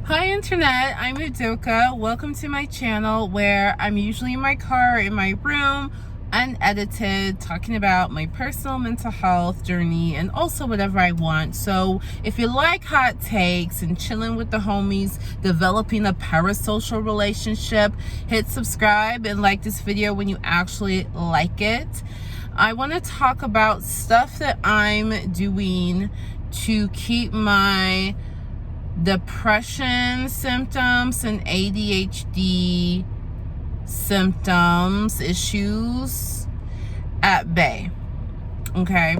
Hi Internet, I'm Udoka. Welcome to my channel where I'm usually in my car, in my room, unedited, talking about my personal mental health journey and also whatever I want. So if you like hot takes and chilling with the homies, developing a parasocial relationship, hit subscribe and like this video when you actually like it. I want to talk about stuff that I'm doing to keep my depression symptoms and ADHD issues at bay. Okay,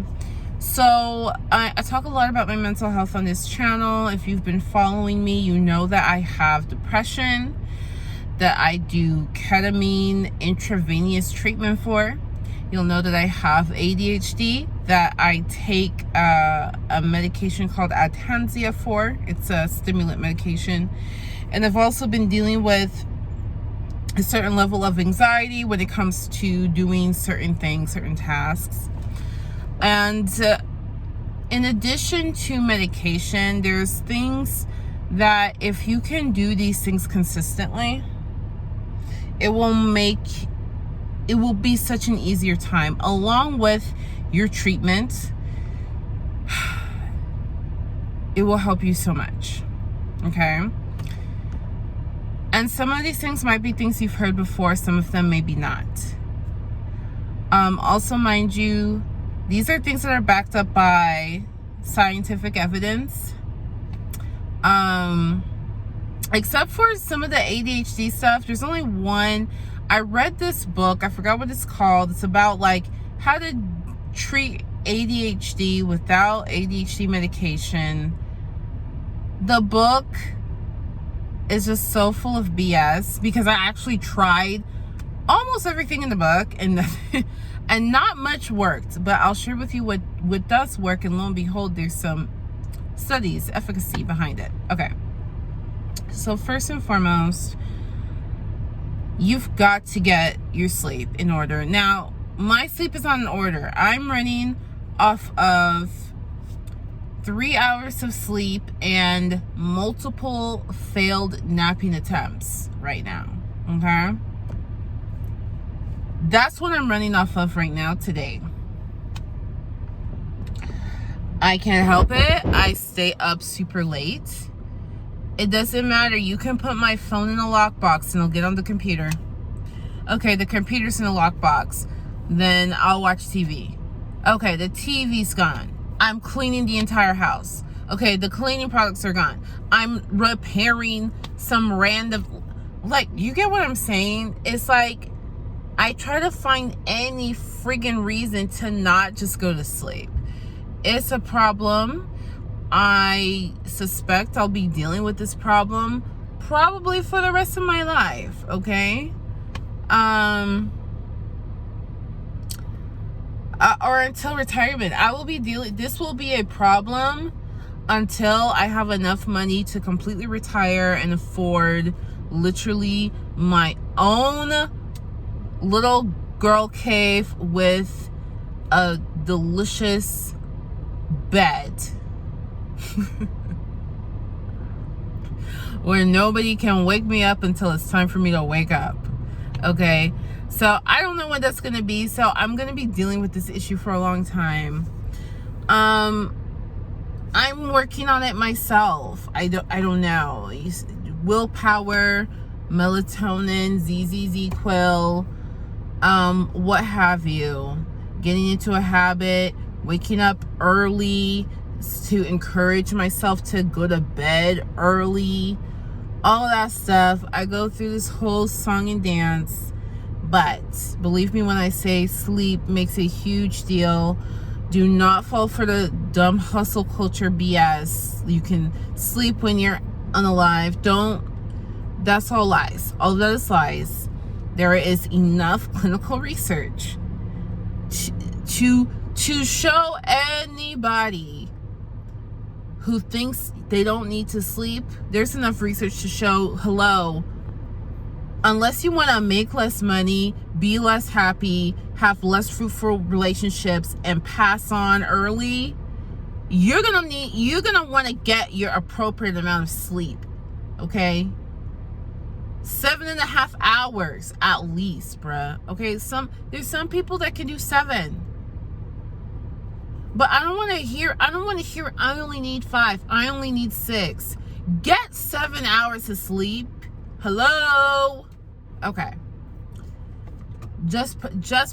so I talk a lot about my mental health on this channel. If you've been following me, you know that I have depression, that I do ketamine intravenous treatment for. You'll know that I have ADHD, that I take a medication called Adhansia for. It's a stimulant medication. And I've also been dealing with a certain level of anxiety when it comes to doing certain things, certain tasks. And in addition to medication, there's things that if you can do these things consistently, it will be such an easier time, along with your treatment. It will help you so much. Okay, and some of these things might be things you've heard before, some of them maybe not. Also, mind you, these are things that are backed up by scientific evidence, except for some of the ADHD stuff. There's only one. I read this book, I forgot what it's called. It's about like how to treat ADHD without ADHD medication. The book is just so full of BS because I actually tried almost everything in the book and and not much worked, but I'll share with you what does work, and lo and behold, there's some studies, efficacy behind it. Okay, so first and foremost, you've got to get your sleep in order. Now, my sleep is not in order. I'm running off of 3 hours of sleep and multiple failed napping attempts right now. Okay? That's what I'm running off of right now today. I can't help it. I stay up super late. It doesn't matter. You can put my phone in a lockbox and it'll get on the computer. Okay, the computer's in a lockbox. Then I'll watch TV. Okay, the TV's gone. I'm cleaning the entire house. Okay, the cleaning products are gone. I'm repairing some random... Like, you get what I'm saying? It's like, I try to find any friggin' reason to not just go to sleep. It's a problem. I suspect I'll be dealing with this problem probably for the rest of my life, okay? Or until retirement. I will be dealing, this will be a problem until I have enough money to completely retire and afford literally my own little girl cave with a delicious bed. Where nobody can wake me up until it's time for me to wake up. Okay, so I don't know when that's gonna be, so I'm gonna be dealing with this issue for a long time. I'm working on it myself. I don't know. Willpower, melatonin, ZZZ quill, what have you, getting into a habit, waking up early to encourage myself to go to bed early, all that stuff. I go through this whole song and dance, but believe me when I say sleep makes a huge deal. Do not fall for the dumb hustle culture BS. You can sleep when you're unalive. Don't. That's all lies. All of that is lies. There is enough clinical research to show anybody who thinks they don't need to sleep. There's enough research to show, hello, unless you want to make less money, be less happy, have less fruitful relationships, and pass on early, you're gonna want to get your appropriate amount of sleep. Okay, 7.5 hours at least, bruh. Okay, there's some people that can do 7. But I don't want to hear I only need 5. I only need 6. Get 7 hours of sleep. Hello? Okay. Just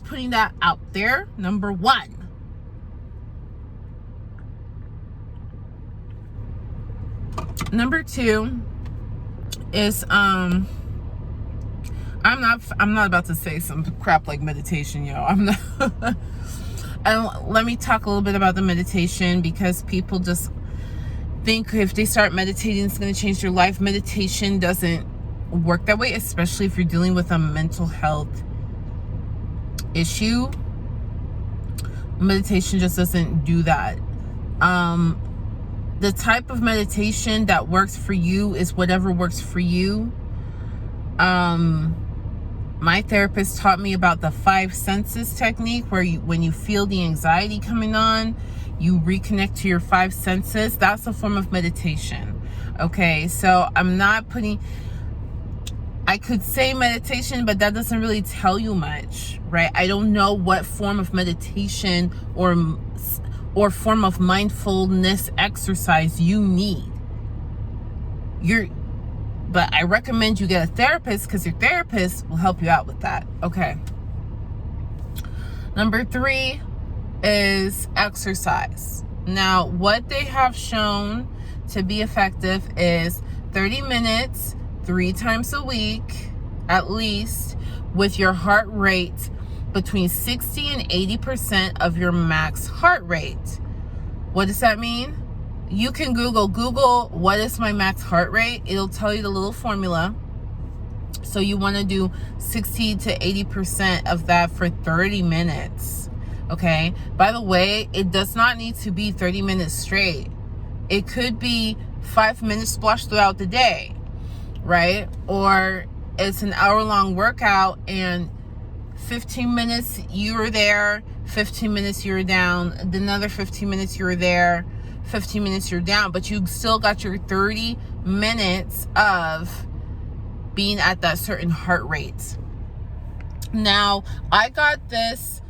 putting that out there. Number 1. Number 2 is I'm not about to say some crap like meditation, yo. I'm not. And let me talk a little bit about the meditation, because people just think if they start meditating, it's going to change their life. Meditation doesn't work that way, especially if you're dealing with a mental health issue. Meditation just doesn't do that. The type of meditation that works for you is whatever works for you. My therapist taught me about the 5 senses technique, where when you feel the anxiety coming on, you reconnect to your 5 senses. That's a form of meditation. Okay, so I could say meditation, but that doesn't really tell you much, right? I don't know what form of meditation or form of mindfulness exercise you need. But I recommend you get a therapist, because your therapist will help you out with that. Okay. Number 3 is exercise. Now, what they have shown to be effective is 30 minutes, 3 times a week, at least, with your heart rate between 60 and 80% of your max heart rate. What does that mean? You can Google what is my max heart rate. It'll tell you the little formula. So you want to do 60 to 80% of that for 30 minutes. Okay. By the way, it does not need to be 30 minutes straight. It could be 5 minutes splashed throughout the day, right? Or it's an hour-long workout and 15 minutes you're there, 15 minutes you're down, another 15 minutes you're there, 15 minutes you're down, but you still got your 30 minutes of being at that certain heart rate. Now, I got this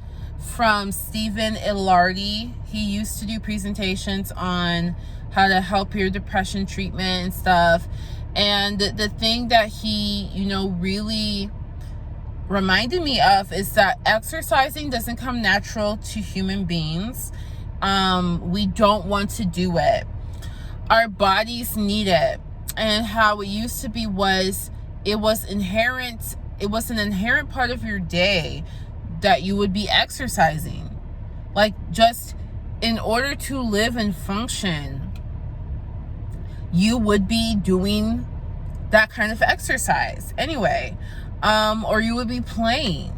from Stephen Ilardi. He used to do presentations on how to help your depression treatment and stuff. And the thing that he, really reminded me of is that exercising doesn't come natural to human beings. We don't want to do it. Our bodies need it. And how it used to be was it was an inherent part of your day that you would be exercising. Like, just in order to live and function, you would be doing that kind of exercise anyway. Or you would be playing.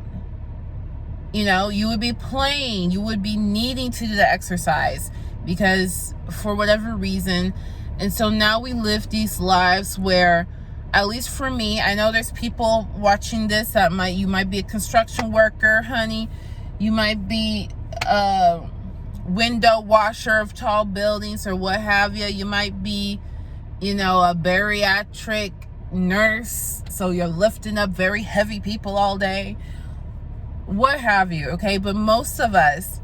You would be playing. You would be needing to do the exercise because for whatever reason. And so now we live these lives where, at least for me, I know there's people watching this that you might be a construction worker, honey. You might be a window washer of tall buildings or what have you. You might be, a bariatric nurse. So you're lifting up very heavy people all day. What have you, okay? But most of us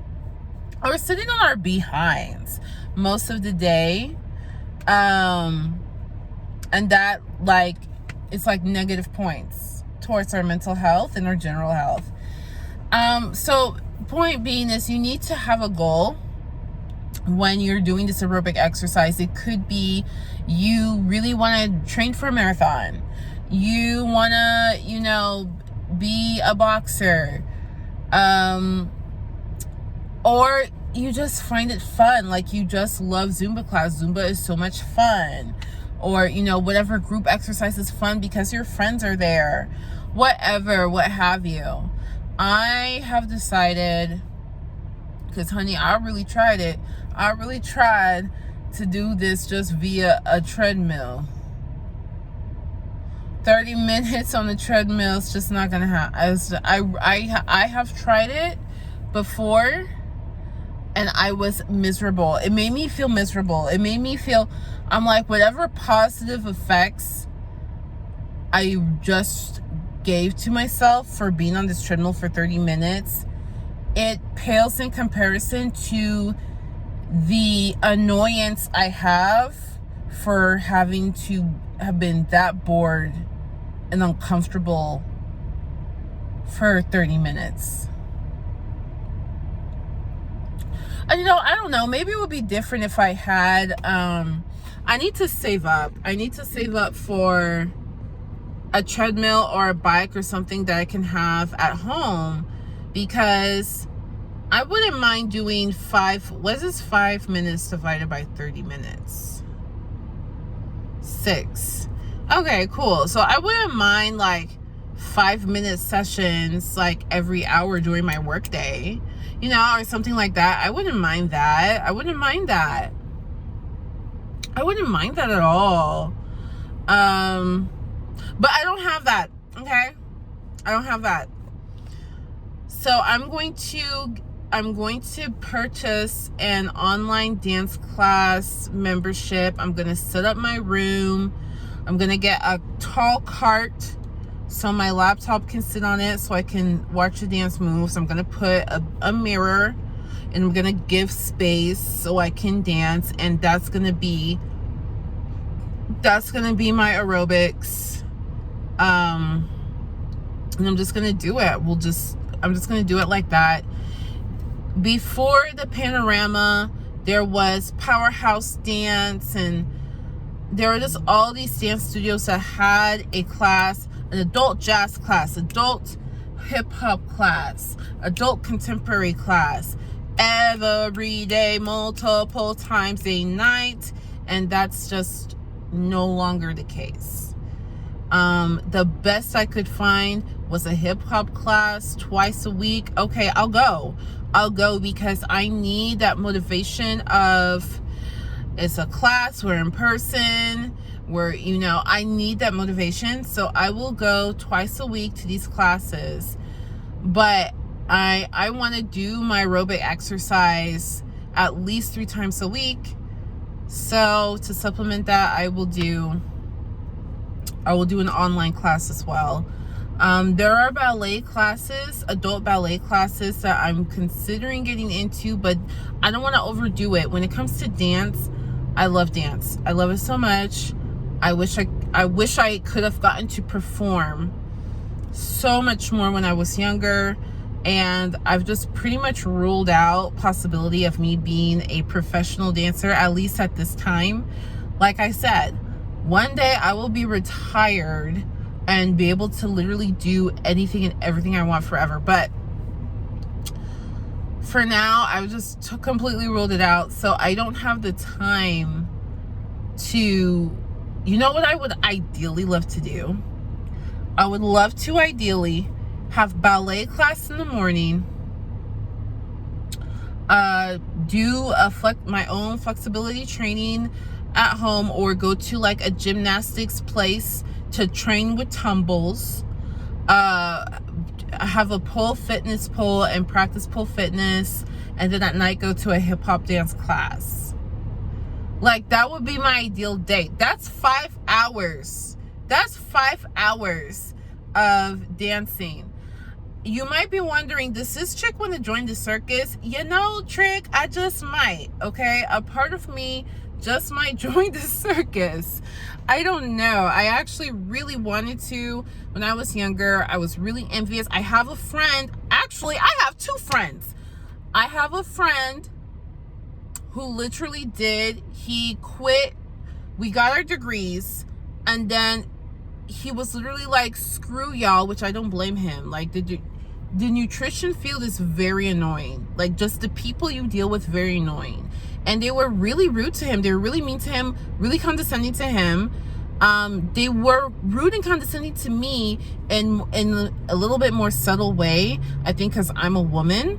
are sitting on our behinds most of the day. And that, it's like negative points towards our mental health and our general health. So point being is you need to have a goal when you're doing this aerobic exercise. It could be you really want to train for a marathon. You want to, be a boxer. Or you just find it fun. Like, you just love Zumba class. Zumba is so much fun. Or, whatever group exercise is fun because your friends are there. Whatever, what have you. I have decided, because, honey, I really tried it. I really tried to do this just via a treadmill. 30 minutes on the treadmill is just not going to happen. I have tried it before. and I was miserable. It made me feel miserable. It made me feel, I'm like, whatever positive effects I just gave to myself for being on this treadmill for 30 minutes, it pales in comparison to the annoyance I have for having to have been that bored and uncomfortable for 30 minutes. And I don't know, maybe it would be different if I had, I need to save up. I need to save up for a treadmill or a bike or something that I can have at home, because I wouldn't mind doing 5 minutes divided by 30 minutes? 6. Okay, cool. So I wouldn't mind like 5-minute sessions like every hour during my workday, or something like that. I wouldn't mind that. I wouldn't mind that at all. But I don't have that. Okay, I don't have that. So I'm going to purchase an online dance class membership. I'm going to set up my room. I'm going to get a tall cart so my laptop can sit on it so I can watch the dance moves. I'm going to put a mirror, and I'm going to give space so I can dance, and that's going to be my aerobics. And I'm just going to do it. I'm just going to do it like that. Before the Panorama, there was Powerhouse Dance, and there were just all these dance studios that had a class, an adult jazz class, adult hip-hop class, adult contemporary class, every day, multiple times a night, and that's just no longer the case. The best I could find was a hip-hop class twice a week. Okay, I'll go because I need that motivation of, it's a class, we're in person, I need that motivation. So I will go twice a week to these classes, but I want to do my aerobic exercise at least 3 times a week. So to supplement that, I will do an online class as well. There are ballet classes, adult ballet classes that I'm considering getting into, but I don't want to overdo it. When it comes to dance, I love dance. I love it so much. I wish I could have gotten to perform so much more when I was younger, and I've just pretty much ruled out possibility of me being a professional dancer, at least at this time. Like I said, one day I will be retired and be able to literally do anything and everything I want forever. But for now, I just completely ruled it out. So I don't have the time to, what I would ideally love to do? I would love to ideally have ballet class in the morning, do my own flexibility training at home, or go to like a gymnastics place to train with tumbles, have a pole fitness pole and practice pole fitness, and then at night go to a hip-hop dance class. Like, that would be my ideal day. That's 5 hours. That's 5 hours of dancing. You might be wondering, does this chick want to join the circus? Trick, I just might, okay? A part of me just might join the circus. I don't know. I actually really wanted to when I was younger. I was really envious. I have a friend. Actually, I have 2 friends. I have a friend who literally he quit. We got our degrees, and then he was literally like, screw y'all, which I don't blame him. Like, the nutrition field is very annoying. Like, just the people you deal with, very annoying. And they were really rude to him. They were really mean to him, really condescending to him. They were rude and condescending to me in a little bit more subtle way, I think, because I'm a woman.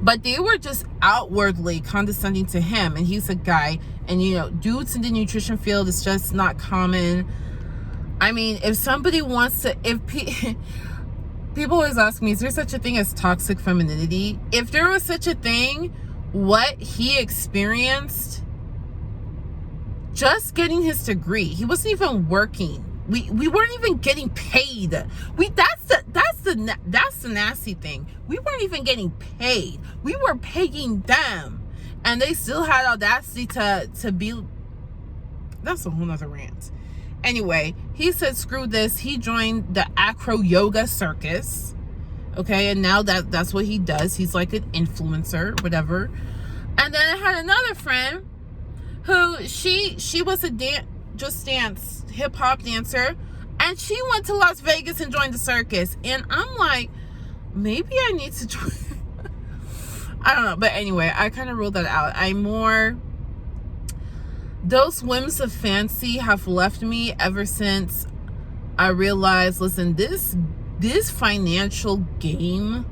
But they were just outwardly condescending to him, and he's a guy. And dudes in the nutrition field is just not common. I mean, if somebody wants to, People always ask me, is there such a thing as toxic femininity? If there was such a thing, what he experienced just getting his degree, he wasn't even working. We weren't even getting paid. That's the nasty thing. We weren't even getting paid. We were paying them, and they still had audacity to be. That's a whole nother rant. Anyway, he said screw this. He joined the acro yoga circus. Okay, and now that's what he does. He's like an influencer, whatever. And then I had another friend who she was a dance hip hop dancer, and she went to Las Vegas and joined the circus. And I'm like, maybe I need to join. I don't know, but anyway, I kind of ruled that out. Those whims of fancy have left me ever since I realized, listen, this financial game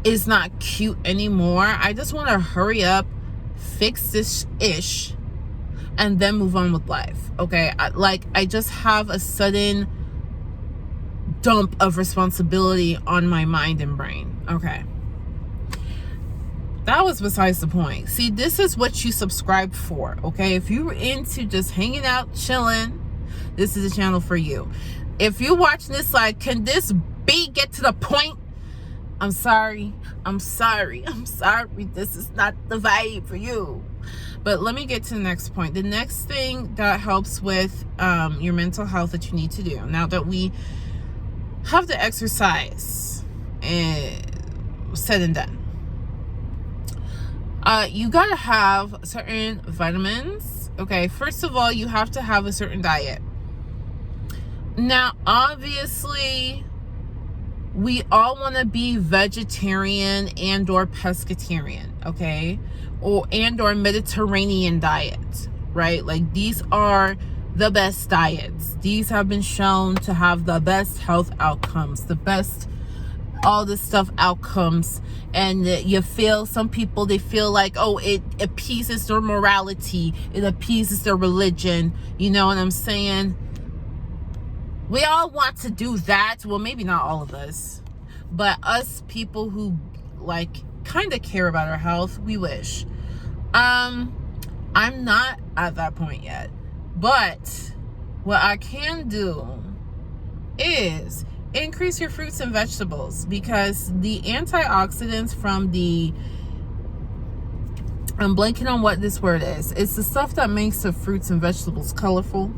is not cute anymore. I just want to hurry up, fix this ish, and then move on with life. Okay, I just have a sudden dump of responsibility on my mind and brain. Okay, that was besides the point. See, this is what you subscribe for. Okay, if you're into just hanging out, chilling, this is a channel for you. If you're watching this like, can this get to the point? I'm sorry. This is not the vibe for you. But let me get to the next point. The next thing that helps with your mental health that you need to do, now that we have the exercise said and done, you gotta have certain vitamins. Okay, first of all, you have to have a certain diet. Now, obviously, we all want to be vegetarian and or pescatarian, okay? Or Mediterranean diet, right? Like, these are the best diets. These have been shown to have the best health outcomes, the best all this stuff outcomes. And you feel, some people, they feel like, oh, it appeases their morality, it appeases their religion. You know what I'm saying? We all want to do that. Well, maybe not all of us, but us people who like kind of care about our health, we wish. I'm not at that point yet, but what I can do is increase your fruits and vegetables, because the antioxidants from I'm blanking on what this word is. It's the stuff that makes the fruits and vegetables colorful.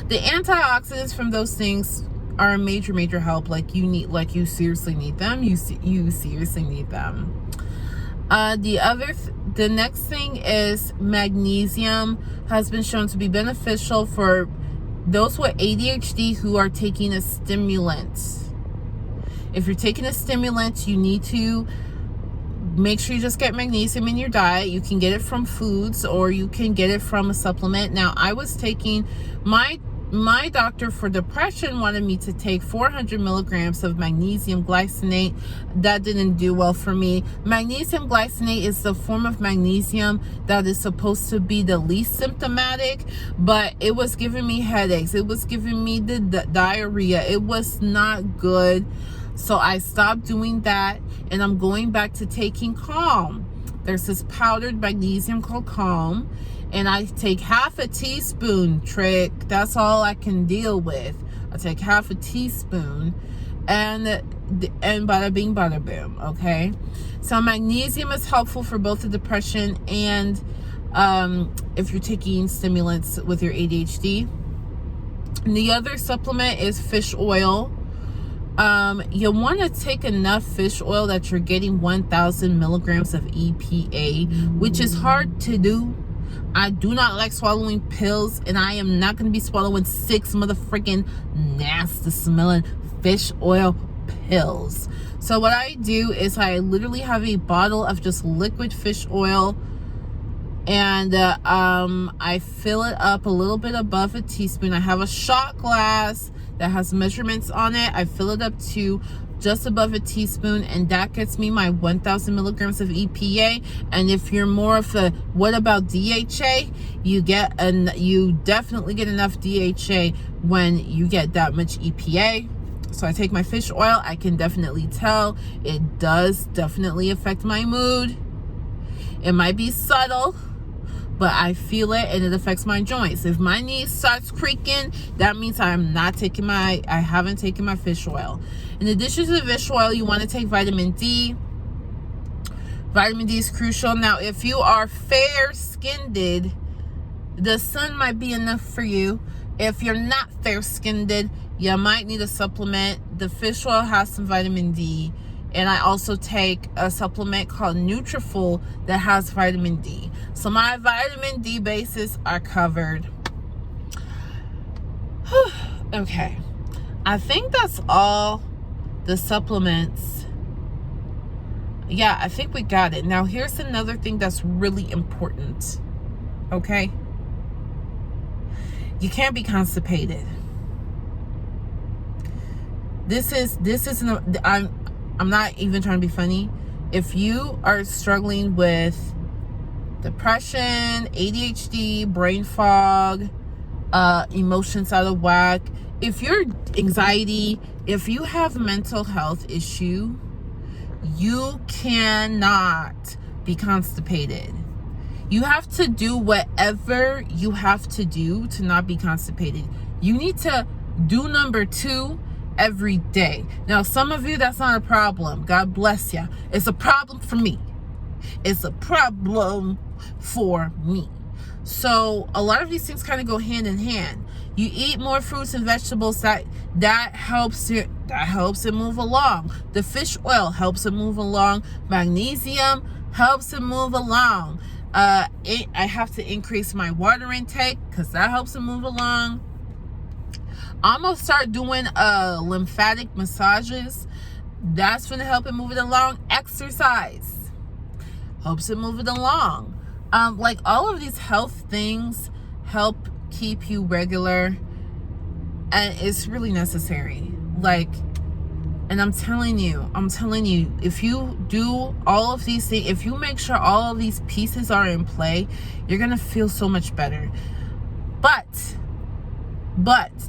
The antioxidants from those things are a major help. Like, you seriously need them. You seriously need them. The next thing is magnesium has been shown to be beneficial for those with ADHD who are taking a stimulant. If you're taking a stimulant, you need to make sure you just get magnesium in your diet. You can get it from foods, or you can get it from a supplement. Now, I was taking, my doctor for depression wanted me to take 400 milligrams of magnesium glycinate. That didn't do well for me. Magnesium glycinate is the form of magnesium that is supposed to be the least symptomatic, but it was giving me headaches. It was giving me the diarrhea. It was not good. So I stopped doing that, and I'm going back to taking Calm. There's this powdered magnesium called Calm, and I take half a teaspoon, trick. That's all I can deal with. I take half a teaspoon, and bada bing, bada boom, okay? So magnesium is helpful for both the depression and if you're taking stimulants with your ADHD. And the other supplement is fish oil. You want to take enough fish oil that you're getting 1,000 milligrams of EPA, which is hard to do. I do not like swallowing pills, and I am not going to be swallowing 6 motherfucking nasty smelling fish oil pills. So what I do is I literally have a bottle of just liquid fish oil, and I fill it up a little bit above a teaspoon. I have a shot glass that has measurements on it. I fill it up to just above a teaspoon, and that gets me my 1,000 milligrams of EPA. And if you're more of a what about DHA, you definitely get enough DHA when you get that much EPA. So I take my fish oil. I can definitely tell it does definitely affect my mood. It might be subtle, but I feel it, and it affects my joints. If my knee starts creaking, that means I haven't taken my fish oil. In addition to the fish oil, you want to take vitamin D. Vitamin D is crucial. Now, if you are fair-skinned, the sun might be enough for you. If you're not fair-skinned, you might need a supplement. The fish oil has some vitamin D. And I also take a supplement called Nutrafol that has vitamin D. So my vitamin D bases are covered. Okay. I think that's all the supplements. Yeah, I think we got it. Now, here's another thing that's really important. Okay? You can't be constipated. I'm not even trying to be funny. If you are struggling with depression, ADHD, brain fog, emotions out of whack, if you're anxiety, if you have mental health issue, you cannot be constipated. You have to do whatever you have to do to not be constipated. You need to do number 2 every day. Now, some of you, that's not a problem. God bless you. It's a problem for me. It's a problem for me. So a lot of these things kind of go hand in hand. You eat more fruits and vegetables, that helps it move along. The fish oil helps it move along. Magnesium helps it move along. I have to increase my water intake because that helps it move along. I'm going to start doing lymphatic massages. That's going to help it move it along. Exercise helps it move it along. Like all of these health things help keep you regular. And it's really necessary. And I'm telling you, if you do all of these things, if you make sure all of these pieces are in play, you're going to feel so much better. But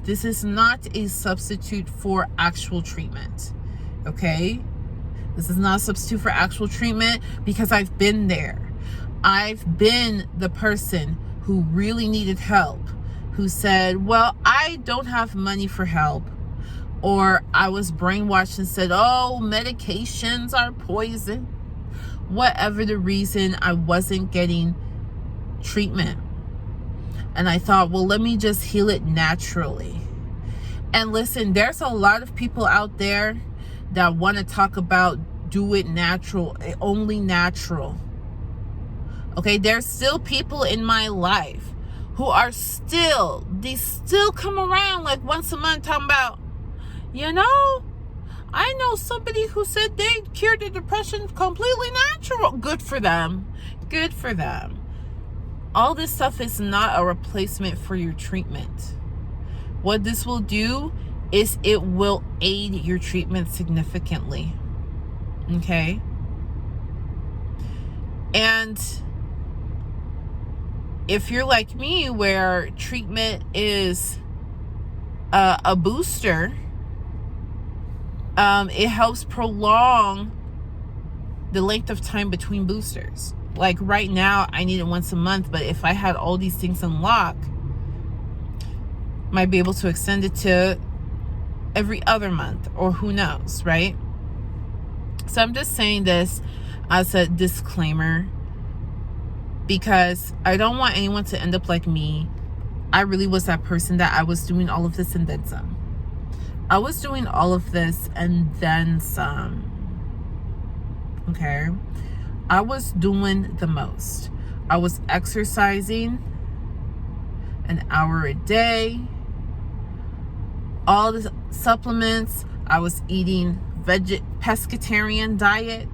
this is not a substitute for actual treatment, okay? This is not a substitute for actual treatment because I've been there. I've been the person who really needed help, who said, well, I don't have money for help. Or I was brainwashed and said, oh, medications are poison. Whatever the reason, I wasn't getting treatment. And I thought, well, let me just heal it naturally. And listen, there's a lot of people out there that want to talk about do it natural, only natural. Okay, there's still people in my life who are still come around like once a month talking about, I know somebody who said they cured their depression completely natural. Good for them. Good for them. All this stuff is not a replacement for your treatment. What this will do is it will aid your treatment significantly. Okay? And if you're like me, where treatment is a booster, it helps prolong the length of time between boosters. Like right now, I need it once a month, but if I had all these things unlocked, might be able to extend it to every other month, or who knows, right? So I'm just saying this as a disclaimer because I don't want anyone to end up like me. I really was that person that I was doing all of this and then some. I was doing all of this and then some. Okay? I was doing the most. I was exercising an hour a day. All the supplements. I was eating pescatarian diet,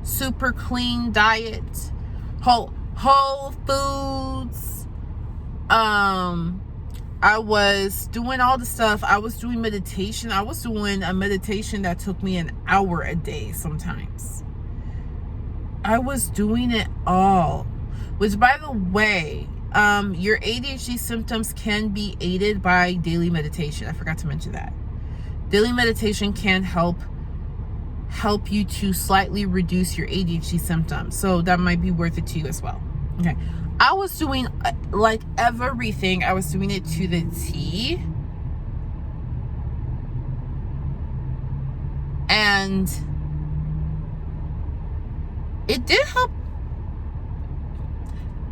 super clean diet, whole foods. I was doing all the stuff. I was doing meditation. I was doing a meditation that took me an hour a day sometimes. I was doing it all. Which, by the way, your ADHD symptoms can be aided by daily meditation. I forgot to mention that. Daily meditation can help you to slightly reduce your ADHD symptoms. So that might be worth it to you as well. Okay. I was doing like everything. I was doing it to the T. And it did help.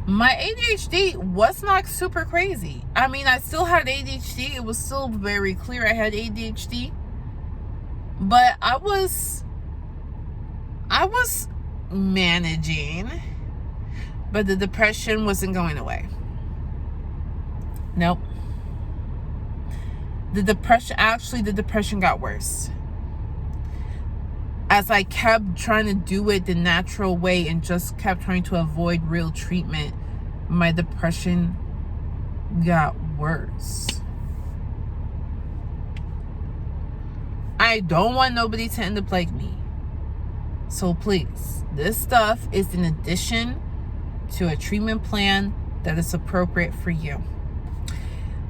My ADHD was not super crazy. I mean, I still had ADHD. It was still very clear I had ADHD. But I was managing. But the depression wasn't going away. Nope. The depression got worse. As I kept trying to do it the natural way and just kept trying to avoid real treatment, my depression got worse. I don't want nobody to end up like me. So please, this stuff is in addition to a treatment plan that is appropriate for you.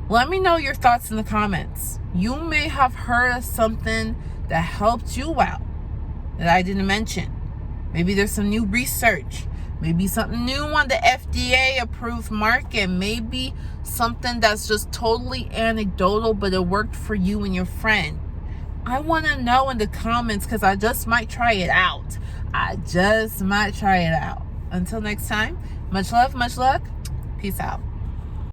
Let me know your thoughts in the comments. You may have heard of something that helped you out that I didn't mention. Maybe there's some new research. Maybe something new on the FDA approved market. Maybe something that's just totally anecdotal, but it worked for you and your friend. I want to know in the comments because I just might try it out. Until next time, much love, much luck. Peace out.